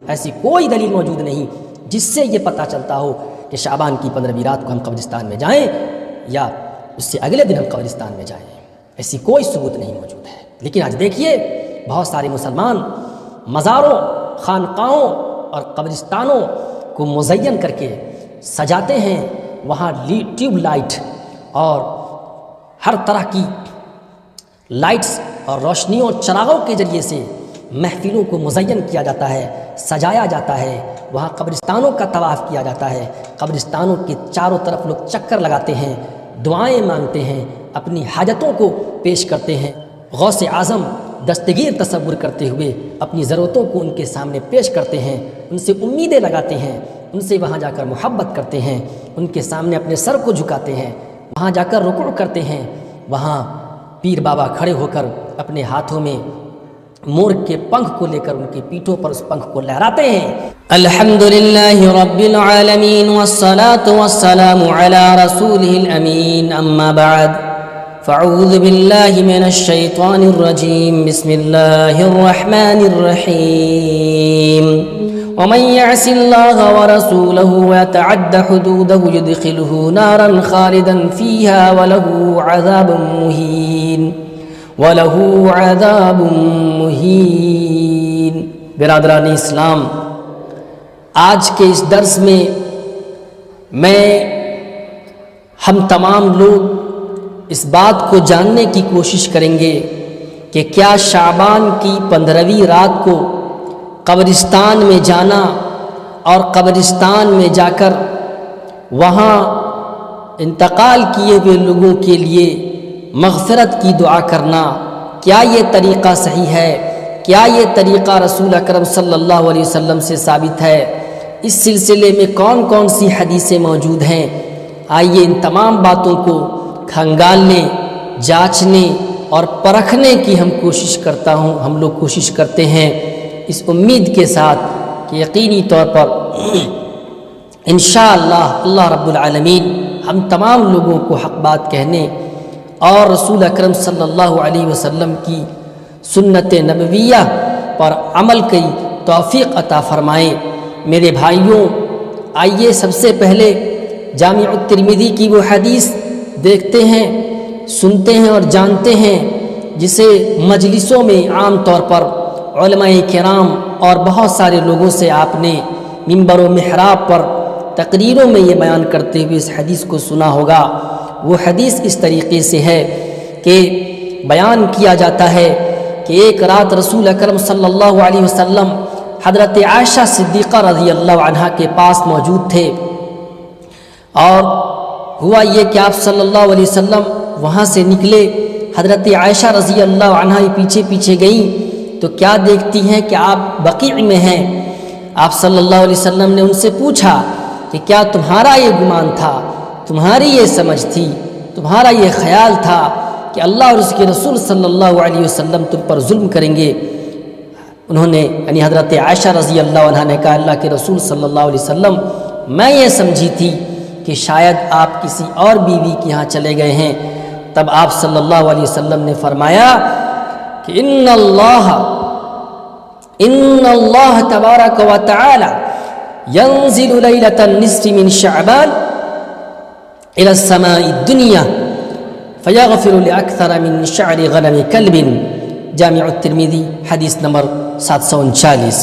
ایسی کوئی دلیل موجود نہیں جس سے یہ پتہ چلتا ہو کہ شعبان کی 15ویں رات کو ہم قبرستان میں جائیں یا اس سے اگلے دن ہم قبرستان میں جائیں، ایسی کوئی ثبوت نہیں موجود ہے۔ لیکن آج دیکھیے بہت سارے مسلمان مزاروں، خانقاہوں اور قبرستانوں کو مزین کر کے سجاتے ہیں، وہاں ٹیوب لائٹ اور ہر طرح کی لائٹس اور روشنیوں چراغوں کے ذریعے سے محفلوں کو مزین کیا جاتا ہے، سجایا جاتا ہے، وہاں قبرستانوں کا طواف کیا جاتا ہے، قبرستانوں کے چاروں طرف لوگ چکر لگاتے ہیں، دعائیں مانگتے ہیں، اپنی حاجتوں کو پیش کرتے ہیں، غوث اعظم دستگیر تصور کرتے ہوئے اپنی ضرورتوں کو ان کے سامنے پیش کرتے ہیں، ان سے امیدیں لگاتے ہیں، ان سے وہاں جا کر محبت کرتے ہیں، ان کے سامنے اپنے سر کو جھکاتے ہیں، وہاں جا کر رکوع کرتے ہیں، وہاں پیر بابا کھڑے ہو کر اپنے ہاتھوں میں مور کے پنکھ کو لے کر ان کی پیٹھوں پر اس پنکھ کو لہراتے ہیں۔ الحمدللہ رب العالمین والصلاة والسلام علی رسولہ الامین، اما بعد فاعوذ باللہ من الشیطان الرجیم، بسم اللہ الرحمن الرحیم، ومن يعص الله ورسوله ويتعد حدوده يدخله نارا خالدا فيها وله عذاب مهين۔ برادران اسلام، آج کے اس درس میں ہم تمام لوگ اس بات کو جاننے کی کوشش کریں گے کہ کیا شعبان کی 15ویں رات کو قبرستان میں جانا اور قبرستان میں جا کر وہاں انتقال کیے ہوئے لوگوں کے لیے مغفرت کی دعا کرنا، کیا یہ طریقہ صحیح ہے؟ کیا یہ طریقہ رسول اکرم صلی اللہ علیہ وسلم سے ثابت ہے؟ اس سلسلے میں کون کون سی حدیثیں موجود ہیں؟ آئیے ان تمام باتوں کو کھنگالنے، جانچنے اور پرکھنے کی ہم لوگ کوشش کرتے ہیں، اس امید کے ساتھ کہ یقینی طور پر انشاءاللہ اللہ رب العالمین ہم تمام لوگوں کو حق بات کہنے اور رسول اکرم صلی اللہ علیہ وسلم کی سنت نبویہ پر عمل کی توفیق عطا فرمائے۔ میرے بھائیوں، آئیے سب سے پہلے جامع الترمذی کی وہ حدیث دیکھتے ہیں، سنتے ہیں اور جانتے ہیں جسے مجلسوں میں عام طور پر علماء کرام اور بہت سارے لوگوں سے آپ نے منبر و محراب پر تقریروں میں یہ بیان کرتے ہوئے اس حدیث کو سنا ہوگا۔ وہ حدیث اس طریقے سے ہے کہ بیان کیا جاتا ہے کہ ایک رات رسول اکرم صلی اللہ علیہ وسلم حضرت عائشہ صدیقہ رضی اللہ عنہا کے پاس موجود تھے، اور ہوا یہ کہ آپ صلی اللہ علیہ وسلم وہاں سے نکلے، حضرت عائشہ رضی اللہ عنہا پیچھے پیچھے گئیں تو کیا دیکھتی ہیں کہ آپ بقیع میں ہیں۔ آپ صلی اللہ علیہ وسلم نے ان سے پوچھا کہ کیا تمہارا یہ گمان تھا، تمہاری یہ سمجھ تھی، تمہارا یہ خیال تھا کہ اللہ اور اس کے رسول صلی اللہ علیہ وسلم تم پر ظلم کریں گے؟ انہوں نے یعنی حضرت عائشہ رضی اللہ عنہ نے کہا اللہ کے رسول صلی اللہ علیہ وسلم میں یہ سمجھی تھی کہ شاید آپ کسی اور بیوی کے ہاں چلے گئے ہیں۔ تب آپ صلی اللہ علیہ وسلم نے فرمایا کہ ان اللہ تبارک و تعالی ينزل ليلة النصف من شعبان إلى السماء الدنيا فيغفر لأكثر من شعر غنم كلب۔ جامع الترمذی حدیث نمبر 739۔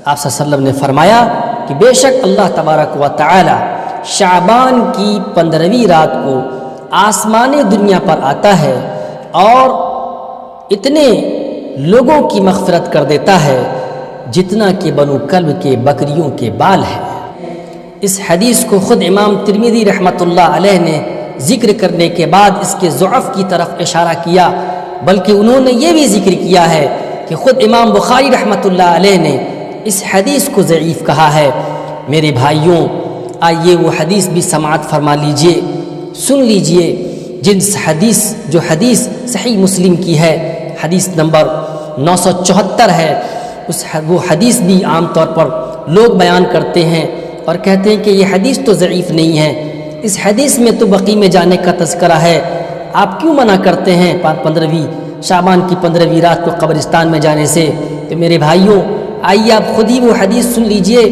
آپ صلی اللہ علیہ وسلم نے فرمایا کہ بے شک اللہ تبارک و تعالی شعبان کی 15ویں رات کو آسمان دنیا پر آتا ہے اور اتنے لوگوں کی مغفرت کر دیتا ہے جتنا کہ بنو کلب کے بکریوں کے بال ہیں۔ اس حدیث کو خود امام ترمذی رحمۃ اللہ علیہ نے ذکر کرنے کے بعد اس کے ضعف کی طرف اشارہ کیا، بلکہ انہوں نے یہ بھی ذکر کیا ہے کہ خود امام بخاری رحمۃ اللہ علیہ نے اس حدیث کو ضعیف کہا ہے۔ میرے بھائیوں، آئیے وہ حدیث بھی سماعت فرما لیجئے، سن لیجئے جو حدیث صحیح مسلم کی ہے، حدیث نمبر 974 ہے۔ وہ حدیث بھی عام طور پر لوگ بیان کرتے ہیں اور کہتے ہیں کہ یہ حدیث تو ضعیف نہیں ہے، اس حدیث میں تو بقیع میں جانے کا تذکرہ ہے، آپ کیوں منع کرتے ہیں 15ویں شعبان کی 15ویں رات کو قبرستان میں جانے سے؟ تو میرے بھائیوں، آئیے آپ خود ہی وہ حدیث سن لیجئے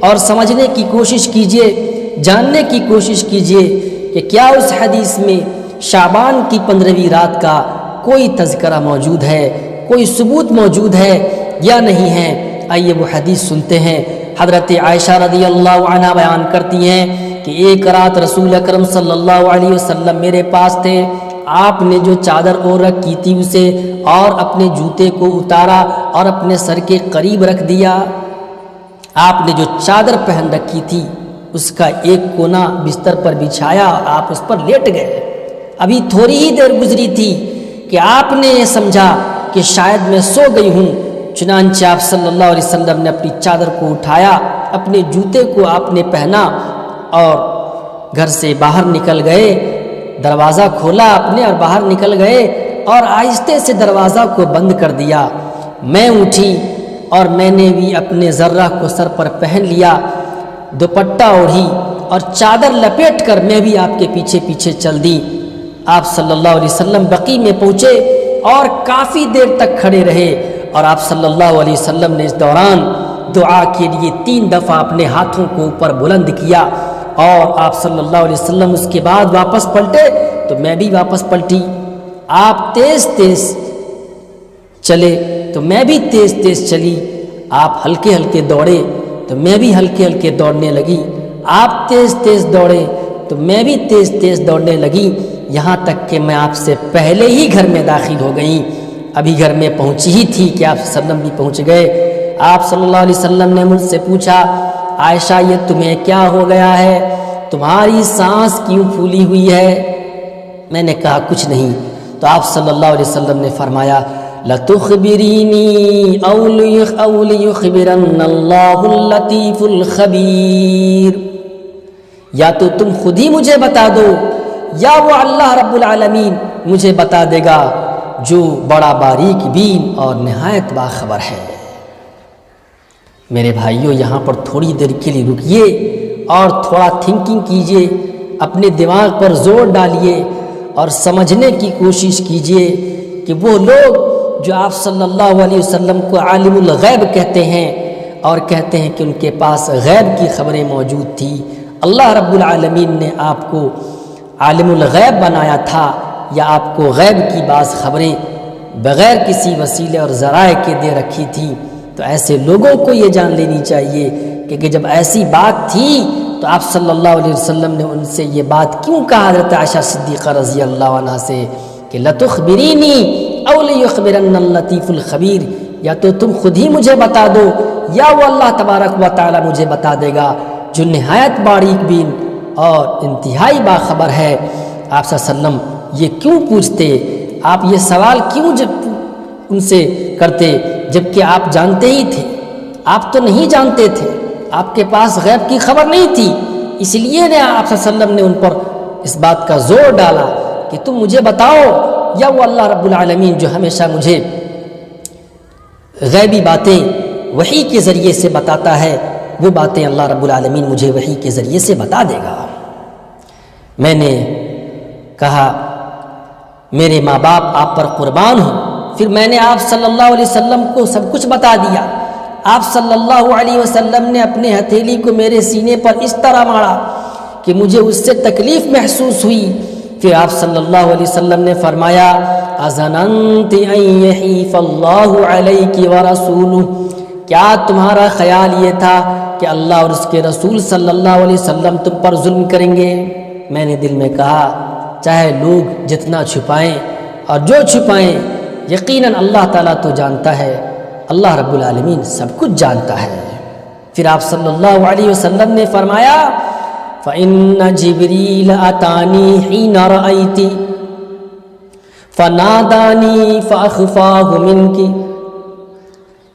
اور سمجھنے کی کوشش کیجئے، جاننے کی کوشش کیجئے کہ کیا اس حدیث میں شعبان کی 15ویں رات کا کوئی تذکرہ موجود ہے، کوئی ثبوت موجود ہے یا نہیں ہے۔ آئیے وہ حدیث سنتے ہیں۔ حضرت عائشہ رضی اللہ عنہ بیان کرتی ہیں کہ ایک رات رسول اکرم صلی اللہ علیہ وسلم میرے پاس تھے، آپ نے جو چادر اوڑھ رکھی تھی اسے اور اپنے جوتے کو اتارا اور اپنے سر کے قریب رکھ دیا۔ آپ نے جو چادر پہن رکھی تھی اس کا ایک کونا بستر پر بچھایا اور آپ اس پر لیٹ گئے۔ ابھی تھوڑی ہی دیر گزری تھی کہ آپ نے یہ سمجھا کہ شاید میں سو گئی ہوں، چنانچہ آپ صلی اللہ علیہ وسلم نے اپنی چادر کو اٹھایا، اپنے جوتے کو آپ نے پہنا اور گھر سے باہر نکل گئے، دروازہ کھولا اپنے اور باہر نکل گئے اور آہستہ سے دروازہ کو بند کر دیا۔ میں اٹھی اور میں نے بھی اپنے ذرہ کو سر پر پہن لیا، دوپٹہ اوڑھی اور چادر لپیٹ کر میں بھی آپ کے پیچھے پیچھے چل دی۔ آپ صلی اللہ علیہ وسلم بقیع میں پہنچے اور کافی دیر تک کھڑے رہے، اور آپ صلی اللہ علیہ وسلم نے اس دوران دعا کے لیے 3 دفعہ اپنے ہاتھوں کو اوپر بلند کیا، اور آپ صلی اللہ علیہ وسلم اس کے بعد واپس پلٹے تو میں بھی واپس پلٹی۔ آپ تیز تیز چلے تو میں بھی تیز تیز چلی، آپ ہلکے ہلکے دوڑے تو میں بھی ہلکے ہلکے دوڑنے لگی، آپ تیز تیز دوڑے تو میں بھی تیز تیز دوڑنے لگی، یہاں تک کہ میں آپ سے پہلے ہی گھر میں داخل ہو گئی۔ ابھی گھر میں پہنچی ہی تھی کہ آپ صلی اللہ علیہ وسلم بھی پہنچ گئے۔ آپ صلی اللہ علیہ وسلم نے مجھ سے پوچھا، عائشہ یہ تمہیں کیا ہو گیا ہے؟ تمہاری سانس کیوں پھولی ہوئی ہے؟ میں نے کہا کچھ نہیں۔ تو آپ صلی اللہ علیہ وسلم نے فرمایا، لَتُخْبِرِينِي أَوْ لِيُخْبِرَنَّ اللَّهُ اللَّطِيفُ الْخَبِيرُ، یا تو تم خود ہی مجھے بتا دو یا وہ اللہ رب العالمین مجھے بتا دے گا جو بڑا باریک بین اور نہایت باخبر ہے۔ میرے بھائیوں، یہاں پر تھوڑی دیر کے لیے رکیے اور تھوڑا تھنکنگ کیجئے، اپنے دماغ پر زور ڈالیے اور سمجھنے کی کوشش کیجئے کہ وہ لوگ جو آپ صلی اللہ علیہ وسلم کو عالم الغیب کہتے ہیں اور کہتے ہیں کہ ان کے پاس غیب کی خبریں موجود تھی، اللہ رب العالمین نے آپ کو عالم الغیب بنایا تھا یا آپ کو غیب کی بعض خبریں بغیر کسی وسیلے اور ذرائع کے دے رکھی تھی، تو ایسے لوگوں کو یہ جان لینی چاہیے کہ جب ایسی بات تھی تو آپ صلی اللہ علیہ وسلم نے ان سے یہ بات کیوں کہا حضرت عائشہ صدیقہ رضی اللہ عنہا سے کہ لَتُخْبِرِينِي أَوْ لِيُخْبِرَنَّ اللَّطِيفُ الْخَبِيرُ، یا تو تم خود ہی مجھے بتا دو یا وہ اللہ تبارک و تعالی مجھے بتا دے گا جو نہایت باریک بین اور انتہائی باخبر ہے۔ آپ صلی اللہ علیہ وسلم یہ کیوں پوچھتے، آپ یہ سوال کیوں ان سے کرتے جبکہ آپ جانتے ہی تھے؟ آپ تو نہیں جانتے تھے، آپ کے پاس غیب کی خبر نہیں تھی، اس لیے نے آپ صلی اللہ علیہ وسلم نے ان پر اس بات کا زور ڈالا کہ تم مجھے بتاؤ یا وہ اللہ رب العالمین جو ہمیشہ مجھے غیبی باتیں وحی کے ذریعے سے بتاتا ہے، وہ باتیں اللہ رب العالمین مجھے وحی کے ذریعے سے بتا دے گا۔ میں نے کہا میرے ماں باپ آپ پر قربان ہوں، پھر میں نے آپ صلی اللہ علیہ وسلم کو سب کچھ بتا دیا۔ آپ صلی اللہ علیہ وسلم نے اپنے ہتھیلی کو میرے سینے پر اس طرح مارا کہ مجھے اس سے تکلیف محسوس ہوئی۔ پھر آپ صلی اللہ علیہ وسلم نے فرمایا، اَظَنَنْتِ أَنْ يَحِيفَ اللَّهُ عَلَيْكِ وَرَسُولُهُ، کیا تمہارا خیال یہ تھا کہ اللہ اور اس کے رسول صلی اللہ علیہ وسلم تم پر ظلم کریں گے؟ میں نے دل میں کہا چاہے لوگ جتنا چھپائیں اور جو چھپائیں، یقیناً اللہ تعالیٰ تو جانتا ہے، اللہ رب العالمین سب کچھ جانتا ہے۔ پھر آپ صلی اللہ علیہ وسلم نے فرمایا، فَإِنَّ جِبْرِيلَ أَتَانِي حِينَ رَأَيْتِ فَنَادَانِي فَأَخْفَاهُ مِنْكِ،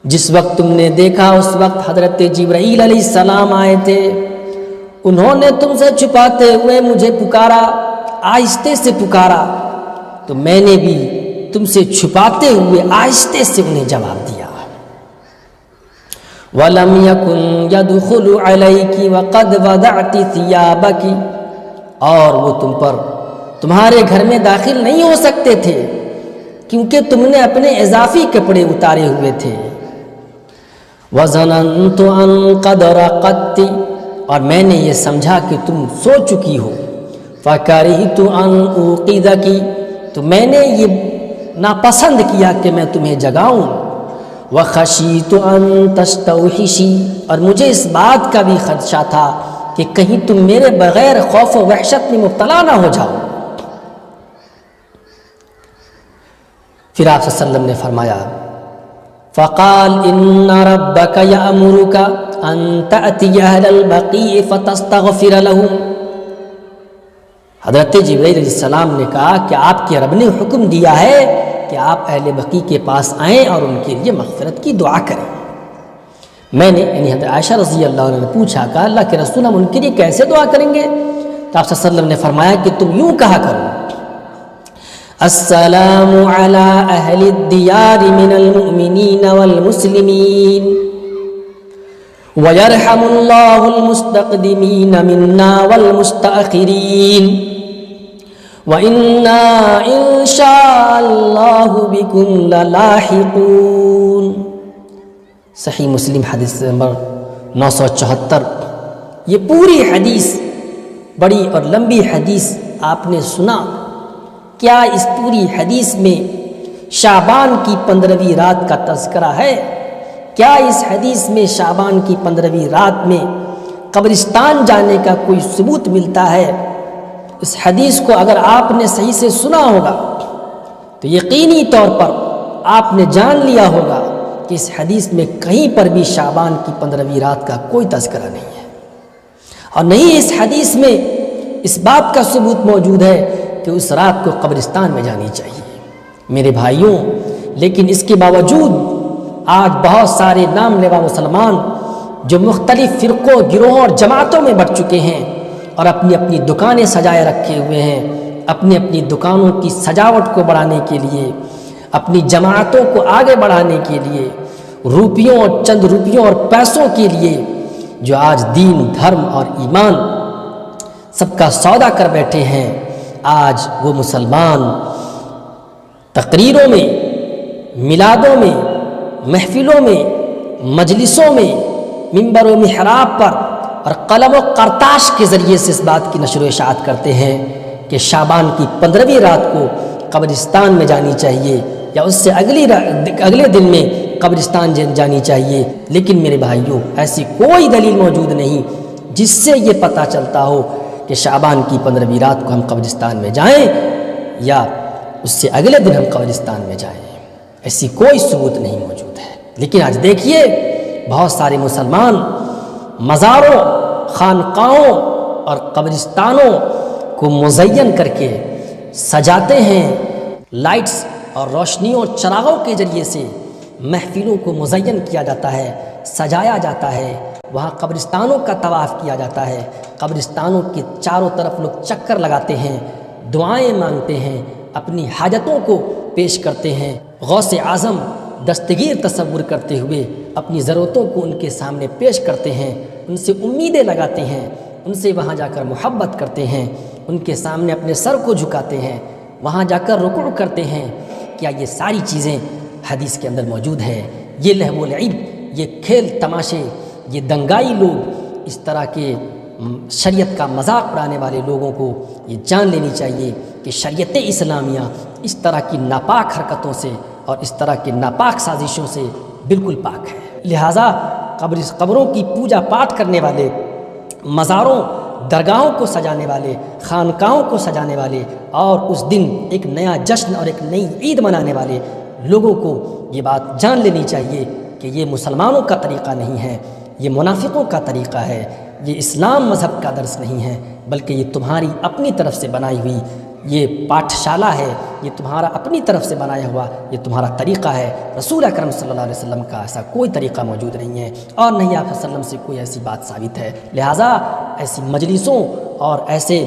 جس وقت تم نے دیکھا اس وقت حضرت جبرائیل علیہ السلام آئے تھے، انہوں نے تم سے چھپاتے ہوئے مجھے پکارا، آہستہ سے پکارا، تو میں نے بھی تم سے چھپاتے ہوئے آہستہ سے انہیں جواب دیا۔ وَلَمْ يَكُنْ يَدْخُلُ عَلَيْكِ وَقَدْ وَضَعْتِ ثِيَابَكِ، اور وہ تم پر تمہارے گھر میں داخل نہیں ہو سکتے تھے کیونکہ تم نے اپنے اضافی کپڑے اتارے ہوئے تھے۔ وَظَنَنْتُ أَنْ قَدْ رَقَدْتِ، اور میں نے یہ سمجھا کہ تم سو چکی ہو، فَكَرِهْتُ أَنْ أُوقِظَكِ، تو میں نے یہ ناپسند کیا کہ میں تمہیں جگاؤں، وَخَشِيتُ أَنْ تَسْتَوْحِشِي، اور مجھے اس بات کا بھی خدشہ تھا کہ کہیں تم میرے بغیر خوف و وحشت میں مبتلا نہ ہو جاؤ۔ پھر آپ صلی اللہ علیہ وسلم نے فرمایا فقال ان ربك يأمرك ان تأتي اهل البقيع فتستغفر لهم، حضرت جبرائیل علیہ السلام نے کہا کہ آپ کے رب نے حکم دیا ہے کہ آپ اہل بقیع کے پاس آئیں اور ان کے لیے مغفرت کی دعا کریں۔ میں نے یعنی حضرت عائشہ رضی اللہ عنہ نے پوچھا کہ اللہ کے رسول ہم ان کے لیے کیسے دعا کریں گے؟ تو آپ صلی اللہ علیہ وسلم نے فرمایا کہ تم یوں کہا کرو السلام علی اہل الدیار من المؤمنین والمسلمین ویرحم اللہ المستقدمین منا والمستأخرین وإنا إن شاء اللہ بکم للاحقون۔ صحیح مسلم حدیث نمبر 974۔ یہ پوری حدیث بڑی اور لمبی حدیث آپ نے سنا، کیا اس پوری حدیث میں شعبان کی 15ویں رات کا تذکرہ ہے؟ کیا اس حدیث میں شعبان کی 15ویں رات میں قبرستان جانے کا کوئی ثبوت ملتا ہے؟ اس حدیث کو اگر آپ نے صحیح سے سنا ہوگا تو یقینی طور پر آپ نے جان لیا ہوگا کہ اس حدیث میں کہیں پر بھی شعبان کی 15ویں رات کا کوئی تذکرہ نہیں ہے، اور نہیں اس حدیث میں اس بات کا ثبوت موجود ہے کہ اس رات کو قبرستان میں جانی چاہیے۔ میرے بھائیوں، لیکن اس کے باوجود آج بہت سارے نام لیوا مسلمان جو مختلف فرقوں، گروہوں اور جماعتوں میں بٹ چکے ہیں اور اپنی اپنی دکانیں سجائے رکھے ہوئے ہیں، اپنی اپنی دکانوں کی سجاوٹ کو بڑھانے کے لیے، اپنی جماعتوں کو آگے بڑھانے کے لیے، روپیوں اور چند روپیوں اور پیسوں کے لیے جو آج دین، دھرم اور ایمان سب کا سودا کر بیٹھے ہیں، آج وہ مسلمان تقریروں میں، میلادوں میں، محفلوں میں، مجلسوں میں، منبر و محراب پر اور قلم و کرتاش کے ذریعے سے اس بات کی نشر و اشاعت کرتے ہیں کہ شعبان کی 15ویں رات کو قبرستان میں جانی چاہیے یا اس سے اگلے دن میں قبرستان جانی چاہیے۔ لیکن میرے بھائیوں، ایسی کوئی دلیل موجود نہیں جس سے یہ پتہ چلتا ہو کہ شعبان کی 15ویں رات کو ہم قبرستان میں جائیں یا اس سے اگلے دن ہم قبرستان میں جائیں، ایسی کوئی ثبوت نہیں موجود ہے۔ لیکن آج دیکھیے بہت سارے مسلمان مزاروں، خانقاہوں اور قبرستانوں کو مزین کر کے سجاتے ہیں، لائٹس اور روشنیوں اور چراغوں کے ذریعے سے محفلوں کو مزین کیا جاتا ہے، سجایا جاتا ہے، وہاں قبرستانوں کا طواف کیا جاتا ہے، قبرستانوں کے چاروں طرف لوگ چکر لگاتے ہیں، دعائیں مانگتے ہیں، اپنی حاجتوں کو پیش کرتے ہیں، غوث اعظم دستگیر تصور کرتے ہوئے اپنی ضرورتوں کو ان کے سامنے پیش کرتے ہیں، ان سے امیدیں لگاتے ہیں، ان سے وہاں جا کر محبت کرتے ہیں، ان کے سامنے اپنے سر کو جھکاتے ہیں، وہاں جا کر رکوع کرتے ہیں۔ کیا یہ ساری چیزیں حدیث کے اندر موجود ہے؟ یہ لہو و لعب، یہ کھیل تماشے، یہ دنگائی لوگ، اس طرح کے شریعت کا مذاق اڑانے والے لوگوں کو یہ جان لینی چاہیے کہ شریعت اسلامیہ اس طرح کی ناپاک حرکتوں سے اور اس طرح کی ناپاک سازشوں سے بالکل پاک ہے۔ لہٰذا قبروں کی پوجا پاٹ کرنے والے، مزاروں، درگاہوں کو سجانے والے، خانقاہوں کو سجانے والے اور اس دن ایک نیا جشن اور ایک نئی عید منانے والے لوگوں کو یہ بات جان لینی چاہیے کہ یہ مسلمانوں کا طریقہ نہیں ہے، یہ منافقوں کا طریقہ ہے، یہ اسلام مذہب کا درس نہیں ہے، بلکہ یہ تمہاری اپنی طرف سے بنائی ہوئی یہ پاٹھ شالہ ہے، یہ تمہارا اپنی طرف سے بنایا ہوا یہ تمہارا طریقہ ہے۔ رسول اکرم صلی اللہ علیہ وسلم کا ایسا کوئی طریقہ موجود نہیں ہے اور نہیں آپ صلی اللہ علیہ وسلم سے کوئی ایسی بات ثابت ہے۔ لہٰذا ایسی مجلسوں اور ایسے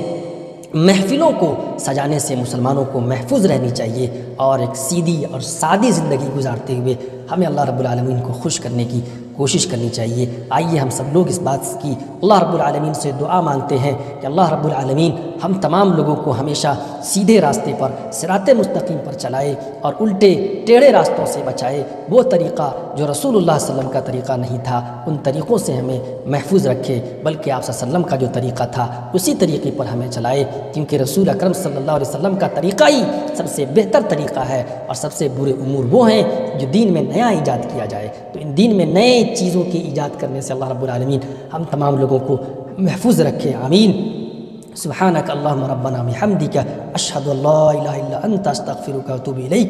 محفلوں کو سجانے سے مسلمانوں کو محفوظ رہنی چاہیے اور ایک سیدھی اور سادی زندگی گزارتے ہوئے ہمیں اللہ رب العالمین کو خوش کرنے کی کوشش کرنی چاہیے۔ آئیے ہم سب لوگ اس بات کی اللہ رب العالمین سے دعا مانگتے ہیں کہ اللہ رب العالمین ہم تمام لوگوں کو ہمیشہ سیدھے راستے پر صراط مستقیم پر چلائے اور الٹے ٹیڑھے راستوں سے بچائے۔ وہ طریقہ جو رسول اللہ صلی اللہ علیہ وسلم کا طریقہ نہیں تھا ان طریقوں سے ہمیں محفوظ رکھے، بلکہ آپ صلی اللہ علیہ وسلم کا جو طریقہ تھا اسی طریقے پر ہمیں چلائے، کیونکہ رسول اکرم صلی اللہ علیہ وسلم کا طریقہ ہی سب سے بہتر طریقہ ہے، اور سب سے برے امور وہ ہیں جو دین میں نیا ایجاد کیا جائے۔ تو ان دین میں نئے چیزوں کی ایجاد کرنے سے اللہ رب العالمین ہم تمام لوگوں کو محفوظ رکھے، آمین۔ سبحانک اللہم ربنا بحمدک اشہد ان لا الہ الا انت استغفرک و اتوب الیک۔